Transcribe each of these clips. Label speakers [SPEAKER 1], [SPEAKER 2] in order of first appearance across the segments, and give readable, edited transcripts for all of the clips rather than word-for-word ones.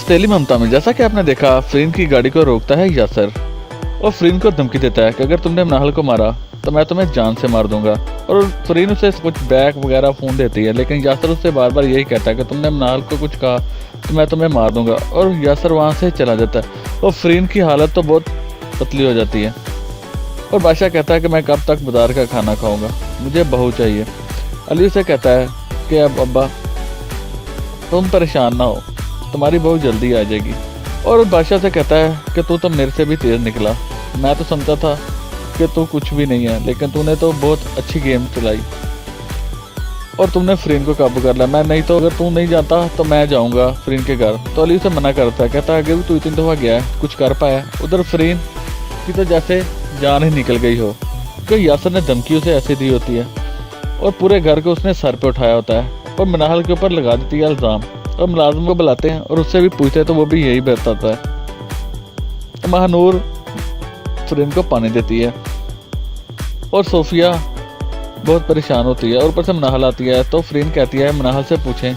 [SPEAKER 1] मुश्तेली ममता में जैसा कि आपने देखा, फरीन की गाड़ी को रोकता है यासर और फरीन को धमकी देता है कि अगर तुमने मनाहल को मारा तो मैं तुम्हें जान से मार दूंगा। और फरीन उसे कुछ बैग वगैरह फ़ोन देती है, लेकिन यासर उससे बार बार यही कहता है कि तुमने मनाहल को कुछ कहा तो मैं तुम्हें मार दूंगा। और यासर वहाँ से चला जाता है और फरीन की हालत तो बहुत पतली हो जाती है। और बादशाह कहता है कि मैं कब तक बाजार का खाना खाऊंगा, मुझे बहू चाहिए। अली उसे कहता है कि अब अब्बा तुम परेशान ना हो, तुम्हारी बहू जल्दी आ जाएगी। और बादशाह से कहता है कि तू तो मेरे से भी तेज़ निकला, मैं तो समझता था कि तू कुछ भी नहीं है, लेकिन तूने तो बहुत अच्छी गेम चलाई और तुमने फरीन को काबू कर लिया। मैं नहीं तो, अगर तू नहीं जाता तो मैं जाऊंगा फरीन के घर। तो अली उसे मना करता है, कहता है अगर तू इतनी दफ़ा गया है, कुछ कर पाया। उधर फरीन की तो जैसे जान ही निकल गई हो कि यासर ने धमकी उसे ऐसी दी होती है और पूरे घर को उसने सर पे उठाया होता है और मनाहल के ऊपर लगा देती है इल्ज़ाम। और मुलाजिम को बुलाते हैं और उससे भी पूछते हैं तो वो भी यही बताता है। तो महानूर फरीन को पानी देती है और सोफिया बहुत परेशान होती है और ऊपर से मनाहल आती है। तो फरीन कहती है मनाहल से पूछें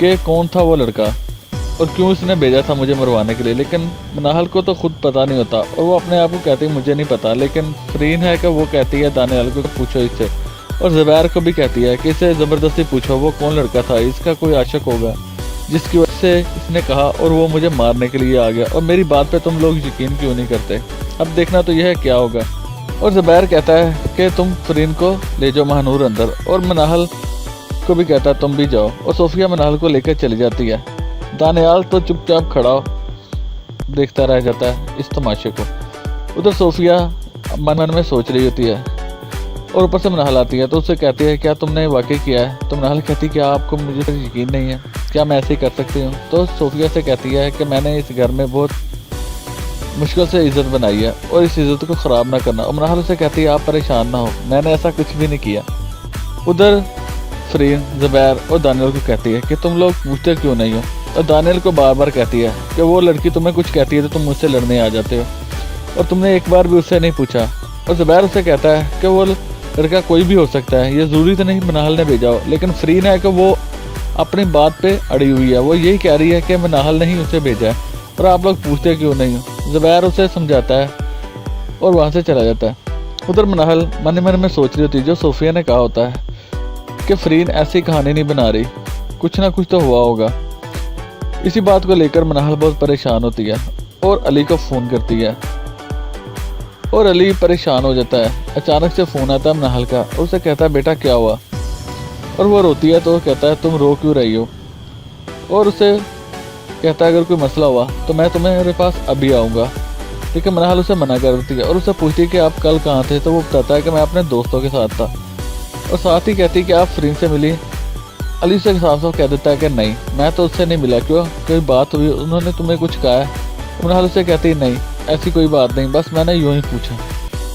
[SPEAKER 1] कि कौन था वो लड़का और क्यों उसने भेजा था मुझे मरवाने के लिए। लेकिन मनाहल को तो खुद पता नहीं होता और वो अपने आप को कहती है मुझे नहीं पता। लेकिन फरीन है कि वो कहती है दानियाल को पूछो इससे, और ज़ुबैर को भी कहती है कि इसे ज़बरदस्ती पूछो वो कौन लड़का था, इसका कोई आशिक होगा जिसकी वजह से इसने कहा और वो मुझे मारने के लिए आ गया, और मेरी बात पे तुम लोग यकीन क्यों नहीं करते, अब देखना तो यह है क्या होगा। और ज़ुबैर कहता है कि तुम फरीन को ले जाओ महानूर अंदर, और मनाहल को भी कहता है तुम भी जाओ। और सोफिया मनाहल को लेकर चली जाती है। दानियाल तो चुपचाप खड़ा देखता रह जाता है इस तमाशे को। उधर सोफिया मन मन में सोच रही होती है और ऊपर से मनाहल आती है तो उससे कहती है क्या तुमने वाकई किया है। तो मनाहल कहती है क्या आपको मुझे पर यकीन नहीं है, क्या मैं ऐसे ही कर सकती हूँ। तो सोफिया से कहती है कि मैंने इस घर में बहुत मुश्किल से इज़्ज़त बनाई है और इस इज़्ज़त को ख़राब ना करना। और मनाहल से कहती है आप परेशान ना हो, मैंने ऐसा कुछ भी नहीं किया। उधर फरीन ज़ुबैर और दानियाल को कहती है कि तुम लोग पूछते क्यों नहीं हो। और दानियाल को बार बार कहती है कि वो लड़की तुम्हें कुछ कहती है तो तुम मुझसे लड़ने आ जाते हो और तुमने एक बार भी उससे नहीं पूछा। और ज़ुबैर उससे कहता है कि वो लड़का कोई भी हो सकता है, ये ज़रूरी तो नहीं मनाहल ने भेजा हो। लेकिन फरीन है कि वो अपनी बात पे अड़ी हुई है, वो यही कह रही है कि मनाहल ने ही उसे भेजा है और आप लोग पूछते क्यों नहीं हो। ज़ुबैर उसे समझाता है और वहाँ से चला जाता है। उधर मनाहल मन मन में सोच रही होती है जो सोफिया ने कहा होता है कि फरीन ऐसी कहानी नहीं बना रही, कुछ ना कुछ तो हुआ होगा। इसी बात को लेकर मनाहल बहुत परेशान होती है और अली को फ़ोन करती है और अली परेशान हो जाता है। अचानक से फ़ोन आता है मनाहल का और उसे कहता है बेटा क्या हुआ, और वो रोती है तो वो कहता है तुम रो क्यों रही हो। और उसे कहता है अगर कोई मसला हुआ तो मैं तुम्हारे पास अभी आऊँगा। लेकिन मनाहल उसे मना कर देती है और उससे पूछती है कि आप कल कहाँ थे। तो वो बताता है कि मैं अपने दोस्तों के साथ था, और साथ ही कहती है कि आप फरीन से मिली। अली से साफ साफ कह देता है कि नहीं, मैं तो उससे नहीं मिला, क्यों कोई बात हुई, उन्होंने तुम्हें कुछ कहा है। मनाहल उसे कहती है नहीं ऐसी कोई बात नहीं, बस मैंने यूँ ही पूछा।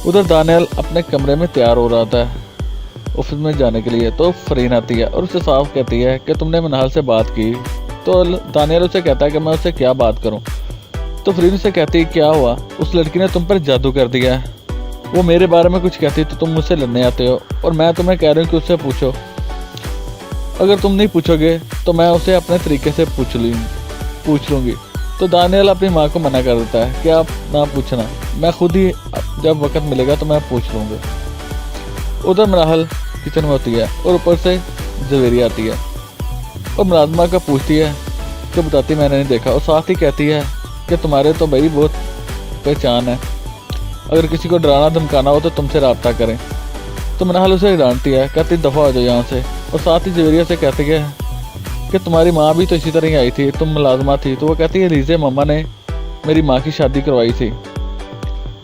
[SPEAKER 1] उधर दानियाल अपने कमरे में तैयार हो रहा था ऑफिस में जाने के लिए। तो फरीन आती है और उससे साफ कहती है कि तुमने मनाहल से बात की। तो दानियाल उसे कहता है कि मैं उससे क्या बात करूं। तो फरीन से कहती है क्या हुआ, उस लड़की ने तुम पर जादू कर दिया है, वो मेरे बारे में कुछ कहती तो तुम मुझसे लड़ने आते हो, और मैं तुम्हें कह रही हूँ कि उससे पूछो, अगर तुम नहीं पूछोगे तो मैं उसे अपने तरीके से पूछ लूँगी। तो दानियाल अपनी माँ को मना कर देता है कि आप ना पूछना, मैं खुद ही जब वक्त मिलेगा तो मैं पूछ लूँगा। उधर मनाहल किचन में होती है और ऊपर से जवेरिया आती है और मुलाजमा का पूछती है कि बताती मैंने नहीं देखा, और साथ ही कहती है कि तुम्हारे तो भाई बहुत पहचान है, अगर किसी को डराना धमकाना हो तो तुमसे रब्ता करें। तो मनाहल उसे डांटती है, कहती दफ़ा हो जाओ यहाँ से। और साथ ही जवेरिया से कहती है कि तुम्हारी माँ भी तो इसी तरह ही आई थी, तुम मुलाजमा थी। तो वो कहती है लीजे मम्मा ने मेरी माँ की शादी करवाई थी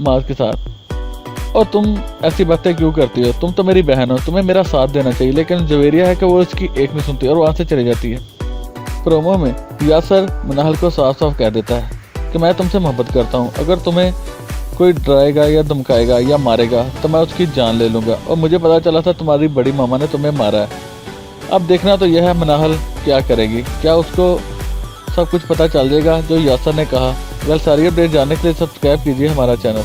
[SPEAKER 1] माँ के साथ, और तुम ऐसी बातें क्यों करती हो, तुम तो मेरी बहन हो, तुम्हें मेरा साथ देना चाहिए। लेकिन जवेरिया है कि वो उसकी एक नहीं सुनती और वहाँ से चली जाती है। प्रोमो में यासर मनाहल को साफ साफ कह देता है कि मैं तुमसे मोहब्बत करता हूँ, अगर तुम्हें कोई डराएगा या धमकाएगा या मारेगा तो मैं उसकी जान ले लूँगा, और मुझे पता चला था तुम्हारी बड़ी मामा ने तुम्हें मारा है। अब देखना तो यह है मनाहल क्या करेगी, क्या उसको सब कुछ पता चल जाएगा जो यासर ने कहा। सारी अपडेट जानने के लिए सब्सक्राइब कीजिए हमारा चैनल।